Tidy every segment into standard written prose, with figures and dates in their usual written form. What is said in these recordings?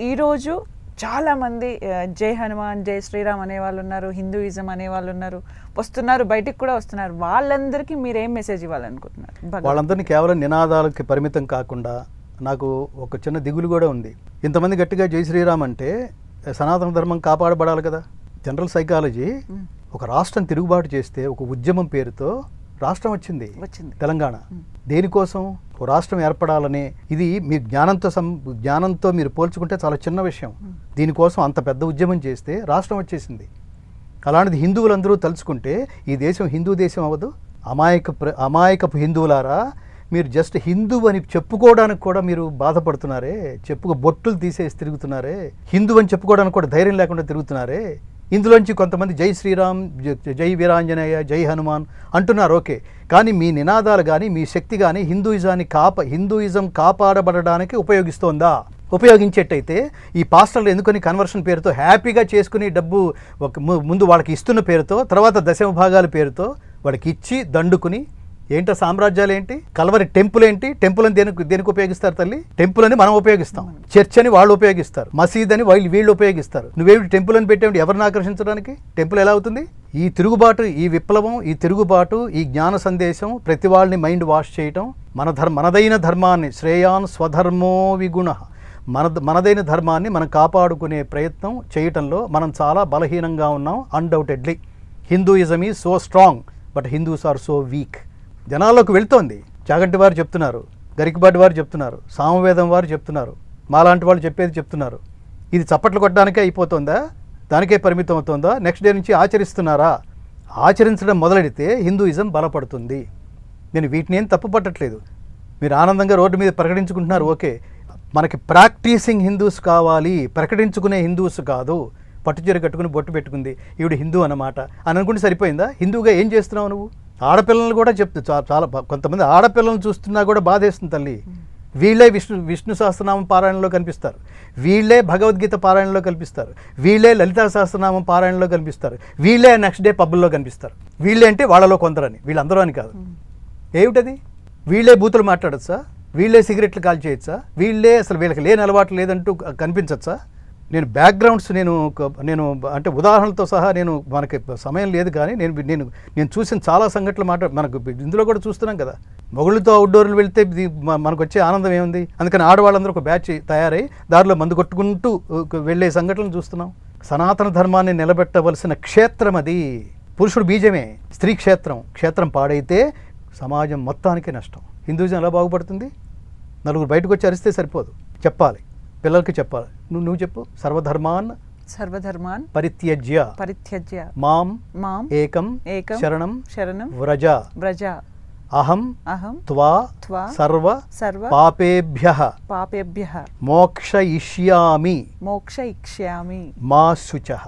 ఈరోజు చాలామంది జై హనుమాన్ జై శ్రీరామ్ అనేవాళ్ళు ఉన్నారు, హిందూయిజం అనేవాళ్ళు ఉన్నారు, వస్తున్నారు, బయటికి కూడా వస్తున్నారు. వాళ్ళందరికీ మీరు ఏం మెసేజ్ ఇవ్వాలనుకుంటున్నారు? వాళ్ళందరినీ కేవలం నినాదాలకి పరిమితం కాకుండా నాకు ఒక చిన్న దిగులు కూడా ఉంది. ఇంతమంది గట్టిగా జై శ్రీరామ్ అంటే సనాతన ధర్మం కాపాడబడాలి కదా. జనరల్ సైకాలజీ ఒక రాష్ట్రం తిరుగుబాటు చేస్తే ఒక ఉద్యమం పేరుతో రాష్ట్రం వచ్చింది తెలంగాణ. దేనికోసం? ఓ రాష్ట్రం ఏర్పడాలని. ఇది మీ జ్ఞానంతో మీరు పోల్చుకుంటే చాలా చిన్న విషయం. దీనికోసం అంత పెద్ద ఉద్యమం చేస్తే రాష్ట్రం వచ్చేసింది. అలాంటిది హిందువులందరూ తలుచుకుంటే ఈ దేశం హిందూ దేశం అవ్వదు. అమాయకపు హిందువులారా, మీరు జస్ట్ హిందూ అని చెప్పుకోవడానికి కూడా మీరు బాధపడుతున్నారే, బొట్టులు తీసేసి తిరుగుతున్నారే, హిందూ అని చెప్పుకోవడానికి కూడా ధైర్యం లేకుండా తిరుగుతున్నారే. ఇందులోంచి కొంతమంది జై శ్రీరామ్, జై వీరాంజనేయ, జై హనుమాన్ అంటున్నారు, ఓకే. కానీ మీ నినాదాలు కానీ మీ శక్తి కానీ హిందూయిజం కాపాడబడడానికి ఉపయోగిస్తోందా? ఉపయోగించేట్టయితే ఈ పాస్టర్లు ఎందుకని కన్వర్షన్ పేరుతో హ్యాపీగా చేసుకుని డబ్బు ముందు వాళ్ళకి ఇస్తున్న పేరుతో, తర్వాత దశమ భాగాల పేరుతో వాళ్ళకి ఇచ్చి దండుకుని ఏంటో సామ్రాజ్యాలు ఏంటి? కల్వరి టెంపుల్ ఏంటి? టెంపుల్ అని దేనికి ఉపయోగిస్తారు తల్లి? టెంపుల్ అని మనం ఉపయోగిస్తాం, చర్చ్ అని వాళ్ళు ఉపయోగిస్తారు, మసీద్ అని వీళ్ళు ఉపయోగిస్తారు. నువ్వేమిటి టెంపుల్ అని పెట్టేవి? ఎవరిని ఆకర్షించడానికి? టెంపుల్ ఎలా అవుతుంది? ఈ తిరుగుబాటు, ఈ విప్లవం, ఈ తిరుగుబాటు, ఈ జ్ఞాన సందేశం ప్రతి వాళ్ళని మైండ్ వాష్ చేయటం, మనదైన ధర్మాన్ని, శ్రేయాన్ స్వధర్మో విగుణ, మనదైన ధర్మాన్ని మనం కాపాడుకునే ప్రయత్నం చేయటంలో మనం చాలా బలహీనంగా ఉన్నాం. Undoubtedly Hinduism is so strong, but Hindus are so weak. జనాల్లోకి వెళ్తోంది. చాగంటి వారు చెప్తున్నారు, గరికపాటి వారు చెప్తున్నారు, సామవేదం వారు చెప్తున్నారు, మాలాంటి వాళ్ళు చెప్పేది చెప్తున్నారు. ఇది చప్పట్లు కొట్టడానికే అయిపోతుందా? దానికే పరిమితం అవుతుందా? నెక్స్ట్ డే నుంచి ఆచరిస్తున్నారా? ఆచరించడం మొదలెడితే హిందూయిజం బలపడుతుంది. నేను వీటిని ఏం తప్పు పట్టట్లేదు. మీరు ఆనందంగా రోడ్డు మీద ప్రకటించుకుంటున్నారు, ఓకే. మనకి ప్రాక్టీసింగ్ హిందూస్ కావాలి, ప్రకటించుకునే హిందూస్ కాదు. పట్టుచీర కట్టుకుని బొట్టు పెట్టుకుంది ఈవిడ హిందూ అన్నమాట అని అనుకుంటే సరిపోయిందా? హిందూగా ఏం చేస్తున్నావు నువ్వు? ఆడపిల్లలను కూడా చాలా కొంతమంది ఆడపిల్లలను చూస్తున్నా కూడా బాధేస్తుంది తల్లి. వీళ్ళే విష్ణు సహస్రనామం పారాయణలో కనిపిస్తారు, వీళ్ళే భగవద్గీత పారాయణలో కనిపిస్తారు, వీళ్ళే లలితా సహస్రనామం పారాయణలో కనిపిస్తారు, వీళ్ళే నెక్స్ట్ డే పబ్బుల్లో కనిపిస్తారు. వీళ్ళే అంటే వాళ్ళలో కొందరని, వీళ్ళందరూ అని కాదు. ఏమిటది? వీళ్ళే బూతులు మాట్లాడచ్చా? వీళ్ళే సిగరెట్లు కాల్ చేయొచ్చా? వీళ్ళే అసలు వీళ్ళకి లేని అలవాటు లేదంటూ కనిపించచ్చా? నేను బ్యాక్గ్రౌండ్స్ నేను అంటే ఉదాహరణలతో సహా మనకి సమయం లేదు, కానీ నేను చూసిన చాలా సంఘటనలు మనకు ఇందులో కూడా చూస్తున్నాం కదా. మొగుళ్ళతో అవుట్డోర్లు వెళ్తే మనకు వచ్చే ఆనందం ఏముంది? అందుకని ఆడవాళ్ళందరూ ఒక బ్యాచ్ తయారై దారిలో మందు కొట్టుకుంటూ వెళ్ళే సంఘటనలు చూస్తున్నాం. సనాతన ధర్మాన్ని నిలబెట్టవలసిన క్షేత్రం అది. పురుషుడు బీజమే, స్త్రీ క్షేత్రం పాడైతే సమాజం మొత్తానికి నష్టం. హిందూయిజం ఎలా బాగుపడుతుంది? నలుగురు బయటకు వచ్చి అరిస్తే సరిపోదు, చెప్పాలి, పిల్లలకి చెప్పాలి. నువ్వు చెప్పు. సర్వధర్మాన్ పరిత్యజ్య మాం ఏకం శరణం వ్రజ అహం త్వా సర్వ పాపేభ్యః మోక్షయిష్యామి మా శుచః.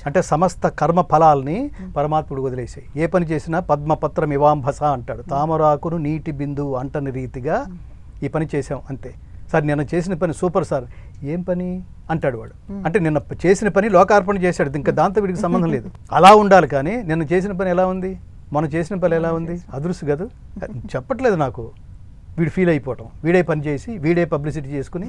అంటే సమస్త కర్మ ఫలాల్ని పరమాత్ముడు వదిలేసాయి. ఏ పని చేసినా పద్మపత్రం ఇవాంభస అంటాడు. తామరాకును నీటి బిందువు అంటని రీతిగా ఈ పని చేసాం అంతే. సార్ నిన్న చేసిన పని సూపర్ సార్. ఏం పని అంటాడు వాడు. అంటే నిన్న చేసిన పని లోకార్పణ చేశాడు, ఇంకా దాంతో వీడికి సంబంధం లేదు. అలా ఉండాలి. కానీ నిన్న చేసిన పని ఎలా ఉంది, మనం చేసిన పని ఎలా ఉంది? అదృశ్యం కాదు, చెప్పట్లేదు నాకు. వీడు ఫీల్ అయిపోవటం, వీడే పని చేసి వీడే పబ్లిసిటీ చేసుకుని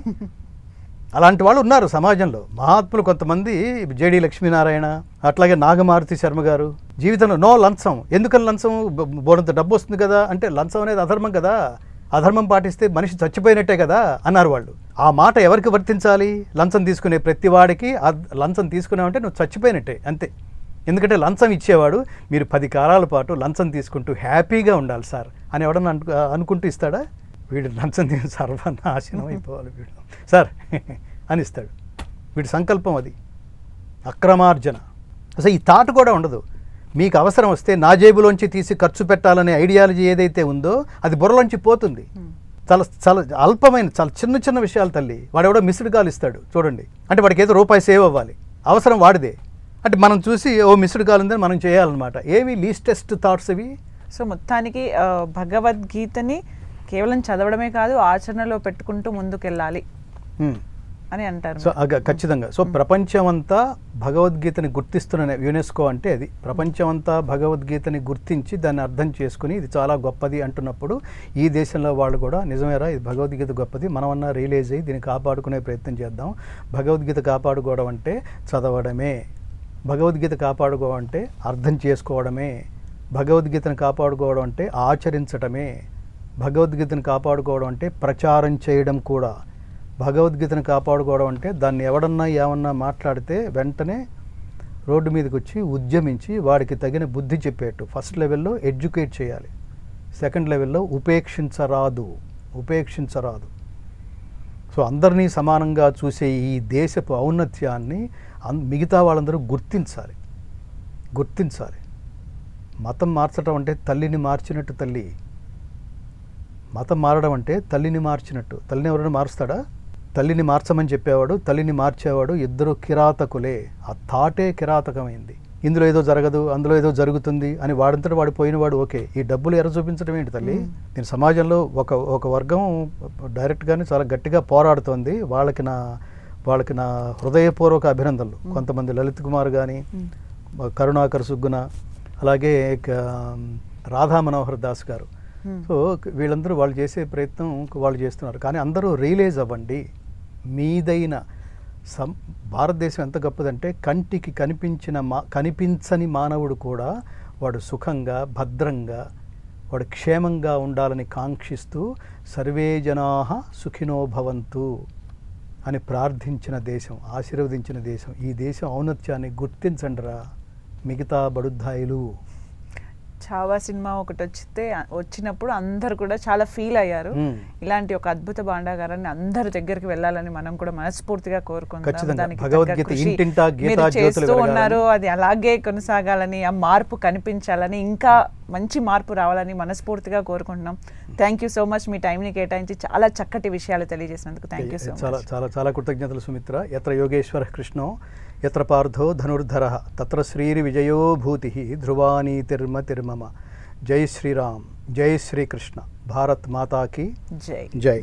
అలాంటి వాళ్ళు ఉన్నారు సమాజంలో. మహాత్ములు కొంతమంది, జేడి లక్ష్మీనారాయణ, అట్లాగే నాగమారుతి శర్మ గారు, జీవితంలో నో లంచం. ఎందుకని లంచం? బోడంత డబ్బు వస్తుంది కదా అంటే. లంచం అనేది అధర్మం కదా, అధర్మం పాటిస్తే మనిషి చచ్చిపోయినట్టే కదా అన్నారు వాళ్ళు. ఆ మాట ఎవరికి వర్తించాలి? లంచం తీసుకునే ప్రతి వాడికి లంచం తీసుకున్నావంటే నువ్వు చచ్చిపోయినట్టే అంతే. ఎందుకంటే లంచం ఇచ్చేవాడు మీరు 10 కాలాల పాటు లంచం తీసుకుంటూ హ్యాపీగా ఉండాలి సార్ అని ఎవడన్నా అనుకుంటూ ఇస్తాడా? వీడు లంచం తీసి సర్వనాశనం అయిపోవాలి వీడు సార్ అని ఇస్తాడు. వీడి సంకల్పం అది, అక్రమార్జన. అసలు ఈ థాట్ కూడా ఉండదు. మీకు అవసరం వస్తే నా జేబులోంచి తీసి ఖర్చు పెట్టాలనే ఐడియాలజీ ఏదైతే ఉందో అది బుర్రలోంచి పోతుంది. చాలా అల్పమైన, చాలా చిన్న విషయాలు తల్లి. వాడెవడో మిస్డ్ కాల్ ఇస్తాడు చూడండి, అంటే వాడికి ఏదో రూపాయి సేవ్ అవ్వాలి, అవసరం వాడిదే. అంటే మనం చూసి ఓ మిస్డ్ కాల్ ఉందని మనం చేయాలన్నమాట. ఏవి లీస్టెస్ట్ థాట్స్ ఇవి. సో మొత్తానికి భగవద్గీతని కేవలం చదవడమే కాదు, ఆచరణలో పెట్టుకుంటూ ముందుకెళ్ళాలి. అని అంటారు. సో ఖచ్చితంగా. సో ప్రపంచమంతా భగవద్గీతని గుర్తిస్తున్న యునెస్కో అంటే అది ప్రపంచమంతా భగవద్గీతని గుర్తించి దాన్ని అర్థం చేసుకుని ఇది చాలా గొప్పది అంటున్నప్పుడు ఈ దేశంలో వాళ్ళు కూడా నిజమేరా ఇది భగవద్గీత గొప్పది, మనమన్నా రియలైజ్ అయ్యి దీన్ని కాపాడుకునే ప్రయత్నం చేద్దాం. భగవద్గీత కాపాడుకోవడం అంటే చదవడమే, భగవద్గీత కాపాడుకోవడం అంటే అర్థం చేసుకోవడమే, భగవద్గీతను కాపాడుకోవడం అంటే ఆచరించటమే, భగవద్గీతను కాపాడుకోవడం అంటే ప్రచారం చేయడం కూడా, భగవద్గీతను కాపాడుకోవడం అంటే దాన్ని ఎవడన్నా ఏమన్నా మాట్లాడితే వెంటనే రోడ్డు మీదకి వచ్చి ఉద్యమించి వాడికి తగిన బుద్ధి చెప్పేట్టు. ఫస్ట్ లెవెల్లో ఎడ్యుకేట్ చేయాలి, సెకండ్ లెవెల్లో ఉపేక్షించరాదు. సో అందరినీ సమానంగా చూసే ఈ దేశపు ఔన్నత్యాన్ని మిగతా వాళ్ళందరూ గుర్తించాలి. మతం మార్చడం అంటే తల్లిని మార్చినట్టు తల్లి, మతం మారడం అంటే తల్లిని మార్చినట్టు. తల్లిని ఎవరైనా మారుస్తాడా? తల్లిని మార్చమని చెప్పేవాడు, తల్లిని మార్చేవాడు ఇద్దరు కిరాతకులే. ఆ థాటే కిరాతకమైంది. ఇందులో ఏదో జరగదు, అందులో ఏదో జరుగుతుంది అని వాడంతటా వాడు పోయినవాడు ఓకే. ఈ డబ్బులు ఎర్ర చూపించడం ఏంటి తల్లి? నేను సమాజంలో ఒక వర్గం డైరెక్ట్గానే చాలా గట్టిగా పోరాడుతోంది. వాళ్ళకి నా హృదయపూర్వక అభినందనలు. కొంతమంది లలిత్ కుమార్ కానీ, కరుణాకర్ సుగ్గున, అలాగే రాధా మనోహర్ దాస్ గారు. సో వీళ్ళందరూ వాళ్ళు చేసే ప్రయత్నం వాళ్ళు చేస్తున్నారు. కానీ అందరూ రియలైజ్ అవ్వండి, మీదైన భారతదేశం ఎంత గొప్పదంటే కంటికి కనిపించని మానవుడు కూడా వాడు సుఖంగా, భద్రంగా, వాడు క్షేమంగా ఉండాలని కాంక్షిస్తూ సర్వే జనాః సుఖినో భవంతు అని ప్రార్థించిన దేశం, ఆశీర్వదించిన దేశం. ఈ దేశం ఔన్నత్యాన్ని గుర్తించండిరా మిగతా బడుద్దాయిలు. చావా సినిమా ఒకటి వచ్చినప్పుడు అందరు కూడా చాలా ఫీల్ అయ్యారు. ఇలాంటి ఒక అద్భుత భాండాగారాన్ని అందరి దగ్గరికి వెళ్ళాలని మనం కూడా మనస్ఫూర్తిగా కోరుకుందాం. మీరు చేస్తూ ఉన్నారు, అది అలాగే కొనసాగాలని, ఆ మార్పు కనిపించాలని, ఇంకా మంచి మార్పు రావాలని మనస్ఫూర్తిగా కోరుకుంటున్నాం. థ్యాంక్ యూ సో మచ్, మీ టైంని కేటాయించి చాలా చక్కటి విషయాలు తెలియజేసినందుకు థ్యాంక్ యూ సో మచ్. చాలా చాలా చాలా కృతజ్ఞతలు సుమిత్ర. యత్ర యోగేశ్వర కృష్ణో యత్ర పార్థో ధనుర్ధరః తత్ర శ్రీర్విజయో భూతిః ధ్రువానీతిర్మతిర్మమ. జై శ్రీరామ్, జై శ్రీకృష్ణ. భారత్ మాతా కీ జై. జై.